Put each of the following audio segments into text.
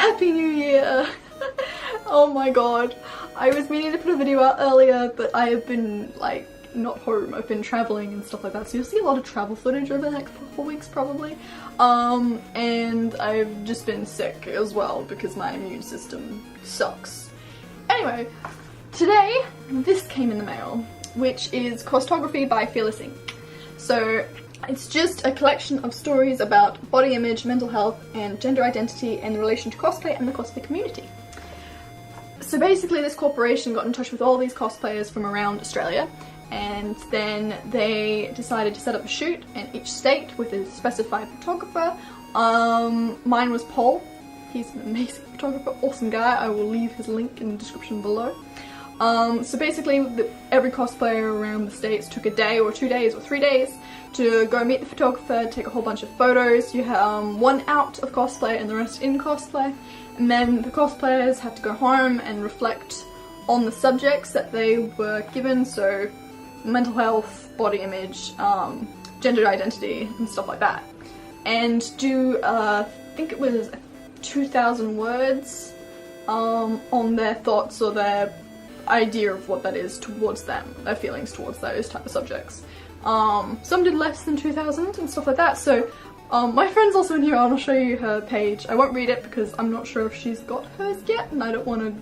Happy New Year! Oh my god. I was meaning to put a video out earlier, but I have been, like, not home. I've been traveling and stuff like that, so you'll see a lot of travel footage over the next 4 weeks probably. And I've just been sick as well because my immune system sucks. Anyway, today this came in the mail, which is Costography by Fearless Ink. So it's just a collection of stories about body image, mental health, and gender identity in relation to cosplay and the cosplay community. So basically this corporation got in touch with all these cosplayers from around Australia, and then they decided to set up a shoot in each state with a specified photographer. Mine was Paul. He's an amazing photographer, awesome guy. I will leave his link in the description below. So basically every cosplayer around the states took a day or 2 days or 3 days to go meet the photographer, take a whole bunch of photos. You have one out of cosplay and the rest in cosplay, and then the cosplayers had to go home and reflect on the subjects that they were given, so mental health, body image, gender identity and stuff like that, and do I think it was 2,000 words on their thoughts or their idea of what that is towards them, their feelings towards those type of subjects. Some did less than 2,000 and stuff like that, so my friend's also in here. I'll show you her page. I won't read it because I'm not sure if she's got hers yet and I don't want to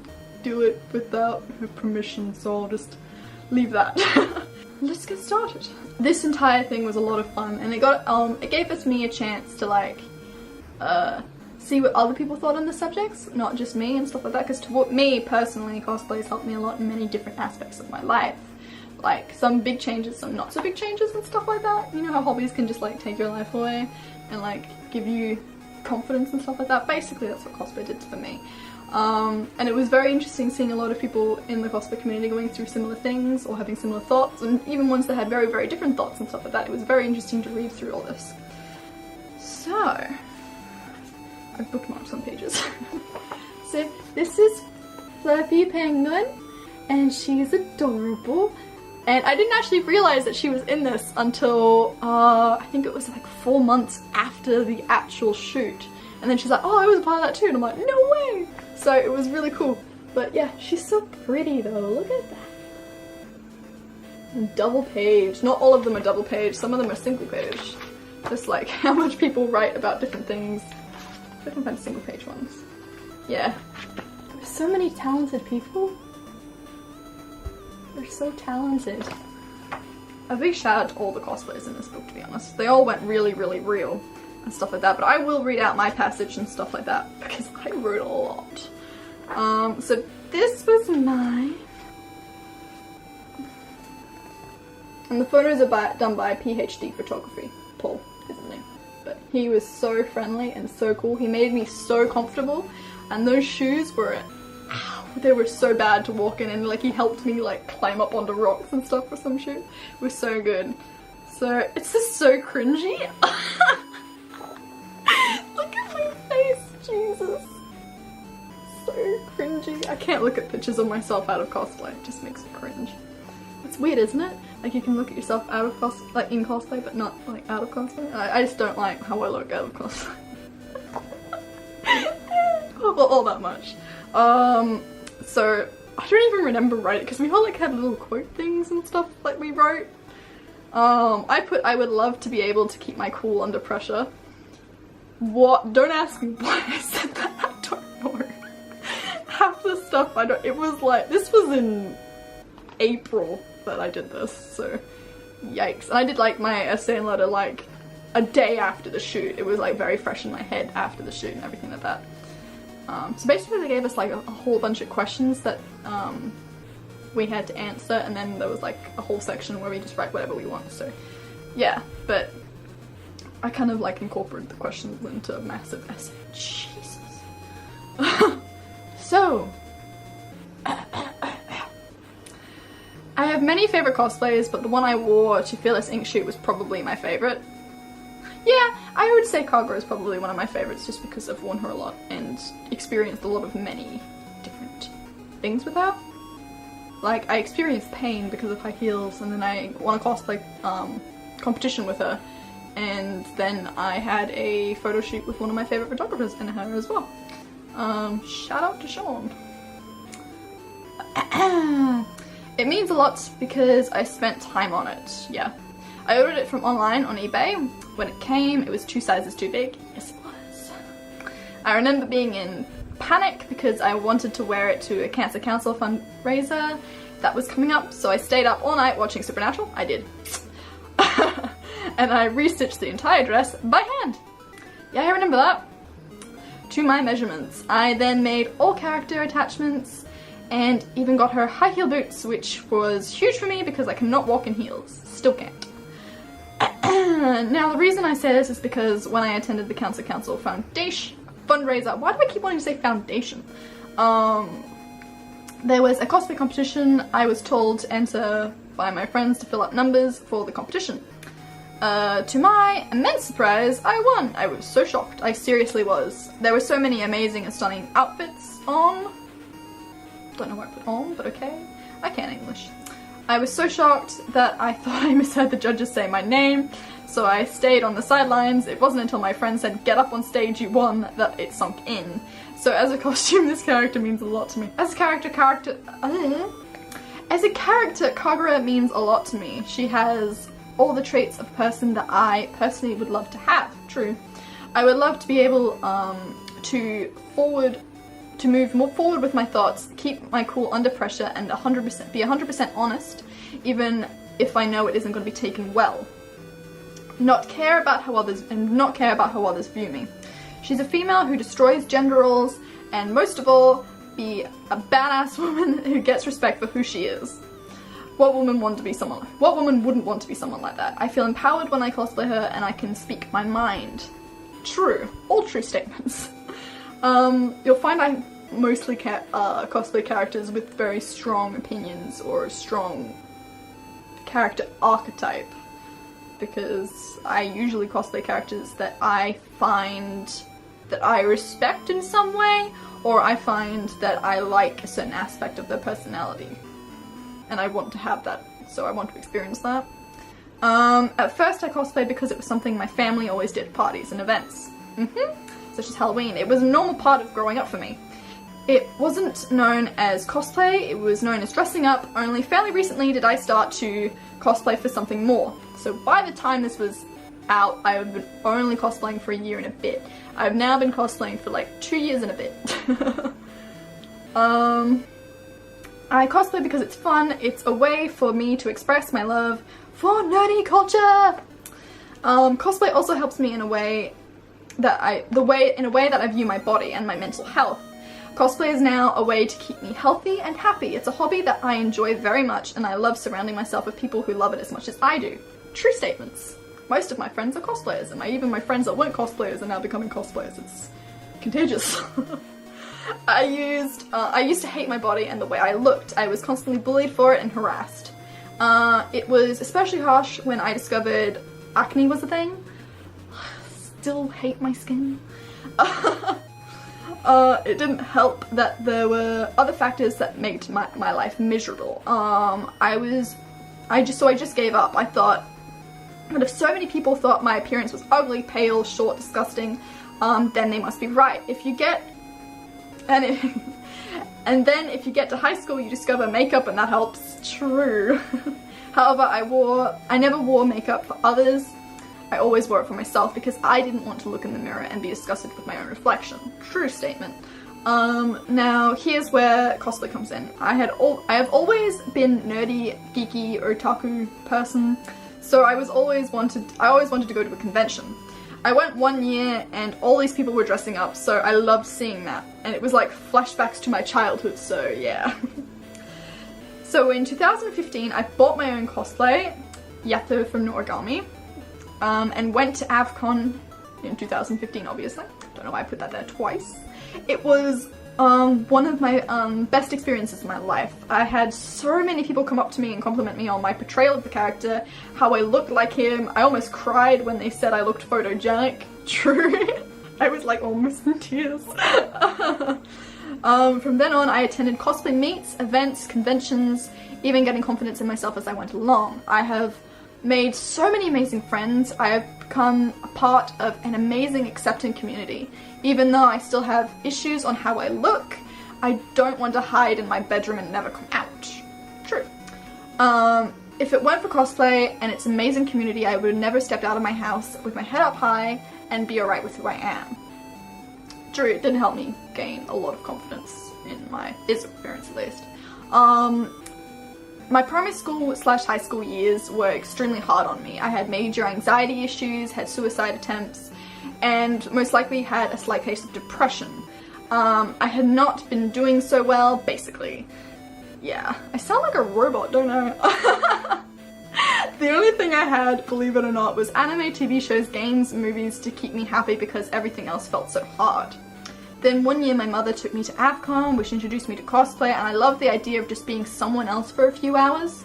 do it without her permission, so I'll just leave that. Let's get started. This entire thing was a lot of fun, and it gave me a chance to like see what other people thought on the subjects, not just me and stuff like that, because to me personally, cosplay has helped me a lot in many different aspects of my life. Like some big changes, some not so big changes and stuff like that. You know how hobbies can just like take your life away and like give you confidence and stuff like that. Basically that's what cosplay did for me. And it was very interesting seeing a lot of people in the cosplay community going through similar things or having similar thoughts, and even ones that had very, very different thoughts and stuff like that. It was very interesting to read through all this. So, I've bookmarked some pages. So this is Fluffy Penguin, and she's adorable. And I didn't actually realize that she was in this until I think it was like 4 months after the actual shoot. And then she's like, oh, I was a part of that too, and I'm like, no way! So it was really cool. But yeah, she's so pretty though, look at that. And double page. Not all of them are double page, some of them are single page. Just like how much people write about different things. I can find single page ones. Yeah. There's so many talented people. They're so talented. A big shout out to all the cosplayers in this book, to be honest. They all went really, really real and stuff like that, but I will read out my passage and stuff like that because I wrote a lot. So this was mine. And the photos are done by PhD Photography. Paul is his name. But he was so friendly and so cool. He made me so comfortable, and those shoes were, ow, they were so bad to walk in, and like he helped me like climb up onto rocks and stuff for some shoes. It was so good. So it's just so cringy. Look at my face, Jesus. So cringy. I can't look at pictures of myself out of cosplay. It just makes me cringe. It's weird, isn't it? Like you can look at yourself out of like in cosplay, but not like out of cosplay. I just don't like how I look out of cosplay. all that much. So I don't even remember writing because we all like had little quote things and stuff like we wrote. I would love to be able to keep my cool under pressure. What? Don't ask me why I said that. I don't know. Half the stuff I don't. It was like this was in April that I did this, so yikes. And I did like my essay and letter like a day after the shoot. It was like very fresh in my head after the shoot and everything like that. So basically they gave us like a whole bunch of questions that we had to answer, and then there was like a whole section where we just write whatever we want. So yeah, but I kind of like incorporated the questions into a massive essay. Jesus. So I have many favourite cosplays, but the one I wore to Fearless Ink shoot was probably my favourite. Yeah, I would say Kagura is probably one of my favourites just because I've worn her a lot and experienced a lot of many different things with her. Like, I experienced pain because of high heels, and then I won a cosplay competition with her, and then I had a photo shoot with one of my favourite photographers in her as well. Shout out to Sean. It means a lot because I spent time on it, yeah. I ordered it from online on eBay. When it came, it was 2 sizes too big. Yes, it was. I remember being in panic because I wanted to wear it to a Cancer Council fundraiser that was coming up, so I stayed up all night watching Supernatural. I did. And I restitched the entire dress by hand. Yeah, I remember that. To my measurements. I then made all character attachments and even got her high heel boots, which was huge for me because I cannot walk in heels. Still can't. Now the reason I say this is because when I attended the Cancer Council Foundation fundraiser, why do I keep wanting to say foundation? There was a cosplay competition. I was told to enter by my friends to fill up numbers for the competition. To my immense surprise, I won. I was so shocked. I seriously was. There were so many amazing and stunning outfits on. Don't know what I put on, but okay. I can't English. I was so shocked that I thought I misheard the judges say my name, so I stayed on the sidelines. It wasn't until my friend said, "Get up on stage, you won," that it sunk in. So as a costume, this character means a lot to me. As a character, Kagura means a lot to me. She has all the traits of a person that I personally would love to have. True. I would love to be able to move more forward with my thoughts, keep my cool under pressure, and be 100% honest, even if I know it isn't going to be taken well. Not care about how others view me. She's a female who destroys gender roles, and most of all, be a badass woman who gets respect for who she is. What woman wouldn't want to be someone like that? I feel empowered when I cosplay her, and I can speak my mind. True. All true statements. You'll find I mostly cosplay characters with very strong opinions or a strong character archetype, because I usually cosplay characters that I find that I respect in some way, or I find that I like a certain aspect of their personality. And I want to have that, so I want to experience that. At first I cosplayed because it was something my family always did at parties and events. Such as Halloween. It was a normal part of growing up for me. It wasn't known as cosplay, it was known as dressing up. Only fairly recently did I start to cosplay for something more. So by the time this was out, I have been only cosplaying for a year and a bit. I've now been cosplaying for like 2 years and a bit. I cosplay because it's fun. It's a way for me to express my love for nerdy culture. Cosplay also helps me in a way that I view my body and my mental health. Cosplay is now a way to keep me healthy and happy. It's a hobby that I enjoy very much, and I love surrounding myself with people who love it as much as I do. True statements. Most of my friends are cosplayers, and even my friends that weren't cosplayers are now becoming cosplayers. It's contagious. I used to hate my body and the way I looked. I was constantly bullied for it and harassed. It was especially harsh when I discovered acne was a thing. Still hate my skin. It didn't help that there were other factors that made my life miserable. I just gave up. I thought, but if so many people thought my appearance was ugly, pale, short, disgusting, then they must be right. And then if you get to high school, you discover makeup and that helps. True. However, I never wore makeup for others. I always wore it for myself because I didn't want to look in the mirror and be disgusted with my own reflection. True statement. Now here's where cosplay comes in. I have always been nerdy, geeky, otaku person, so I always wanted to go to a convention. I went 1 year and all these people were dressing up, so I loved seeing that. And it was like flashbacks to my childhood, so yeah. So in 2015, I bought my own cosplay, Yato from Noragami, and went to AvCon in 2015, obviously. Don't know why I put that there twice. It was one of my best experiences in my life. I had so many people come up to me and compliment me on my portrayal of the character, how I looked like him. I almost cried when they said I looked photogenic. True. I was like almost in tears. From then on, I attended cosplay meets, events, conventions, even getting confidence in myself as I went along. I have made so many amazing friends. I have become a part of an amazing accepting community. Even though I still have issues on how I look, I don't want to hide in my bedroom and never come out. True. If it weren't for cosplay and its amazing community, I would have never stepped out of my house with my head up high and be alright with who I am. True, it did help me gain a lot of confidence in my physical appearance at least. My primary school / high school years were extremely hard on me. I had major anxiety issues, had suicide attempts, and most likely had a slight case of depression. I had not been doing so well, basically. Yeah, I sound like a robot, don't I? The only thing I had, believe it or not, was anime, TV shows, games, movies to keep me happy because everything else felt so hard. Then one year my mother took me to AVCON, which introduced me to cosplay, and I loved the idea of just being someone else for a few hours.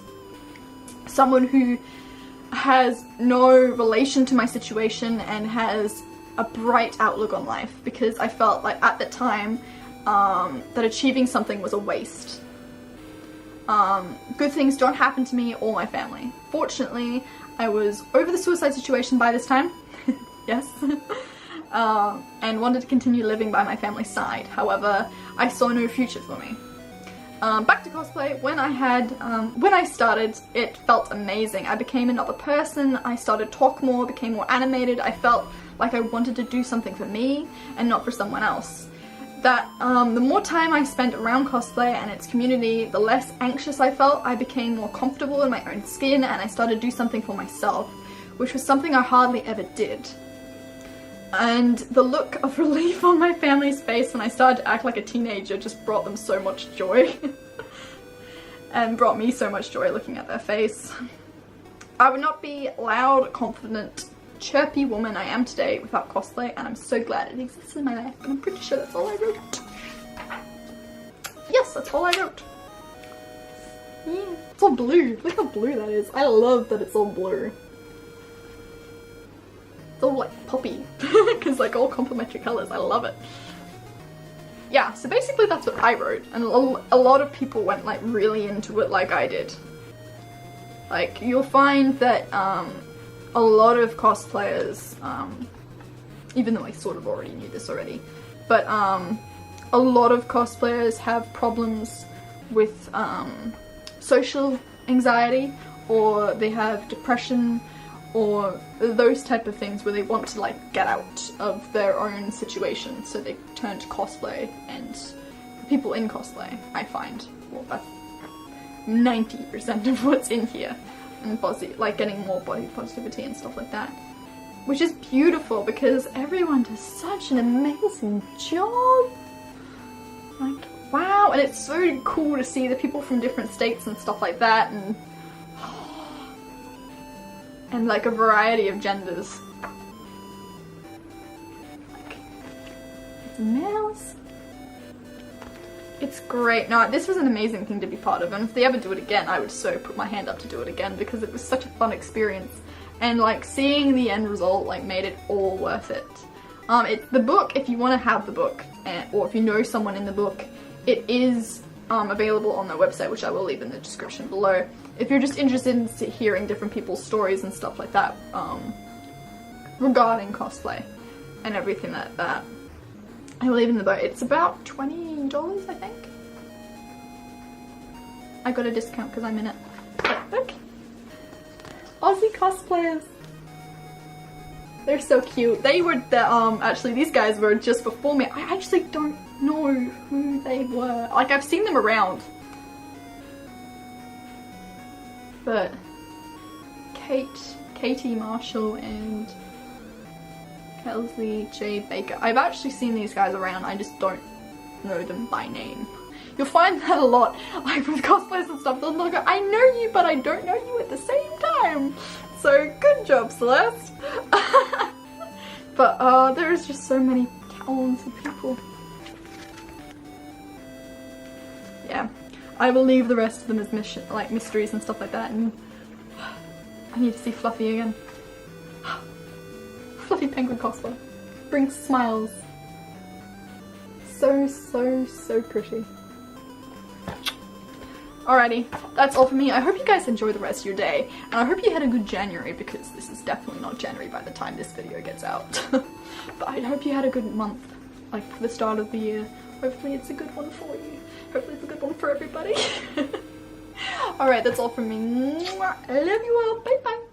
Someone who has no relation to my situation and has a bright outlook on life, because I felt like at the time that achieving something was a waste. Good things don't happen to me or my family. Fortunately, I was over the suicide situation by this time. Yes. And wanted to continue living by my family's side. However, I saw no future for me. Back to cosplay, when I started, it felt amazing. I became another person, I started to talk more, became more animated, I felt like I wanted to do something for me and not for someone else. The more time I spent around cosplay and its community, the less anxious I felt. I became more comfortable in my own skin and I started to do something for myself, which was something I hardly ever did. And the look of relief on my family's face when I started to act like a teenager just brought them so much joy. And brought me so much joy looking at their face. I would not be loud, confident, chirpy woman I am today without cosplay, and I'm so glad it exists in my life, and I'm pretty sure that's all I wrote. Yes, that's all I wrote. Yeah, it's all blue. Look how blue that is. I love that it's all blue. It's all like poppy, because like all complementary colours, I love it. Yeah, so basically that's what I wrote, and a lot of people went like really into it like I did. Like, you'll find that a lot of cosplayers, even though I sort of already knew this already, but a lot of cosplayers have problems with social anxiety, or they have depression, or those type of things where they want to like get out of their own situation, so they turn to cosplay. And people in cosplay, I find, well, that's 90% of what's in here, and like getting more body positivity and stuff like that, which is beautiful because everyone does such an amazing job. Like, wow, and it's so cool to see the people from different states and stuff like that, and like a variety of genders. Like, it's males. It's great. No, this was an amazing thing to be part of, and if they ever do it again, I would so put my hand up to do it again because it was such a fun experience. And like seeing the end result like made it all worth it. The book, if you want to have the book, or if you know someone in the book, it is available on their website, which I will leave in the description below. If you're just interested in hearing different people's stories and stuff like that, regarding cosplay and everything like that, I will leave in the book. It's about $20, I think. I got a discount because I'm in it. But look, Aussie cosplayers. They're so cute. They were the actually these guys were just before me. I actually don't know who they were. Like, I've seen them around. But Katie Marshall and Kelsey J. Baker. I've actually seen these guys around, I just don't know them by name. You'll find that a lot, like with cosplays and stuff, they'll go, I know you, but I don't know you at the same time. So good job, Celeste. But there's just so many talented people. Yeah, I will leave the rest of them as mysteries and stuff like that, and I need to see Fluffy again. Fluffy penguin cosplay brings smiles. So pretty. Alrighty, that's all for me. I hope you guys enjoy the rest of your day, and I hope you had a good January, because this is definitely not January by the time this video gets out. But I hope you had a good month, like for the start of the year. Hopefully it's a good one for you. Hopefully it's a good one for everybody. Alright, that's all from me. I love you all. Bye bye.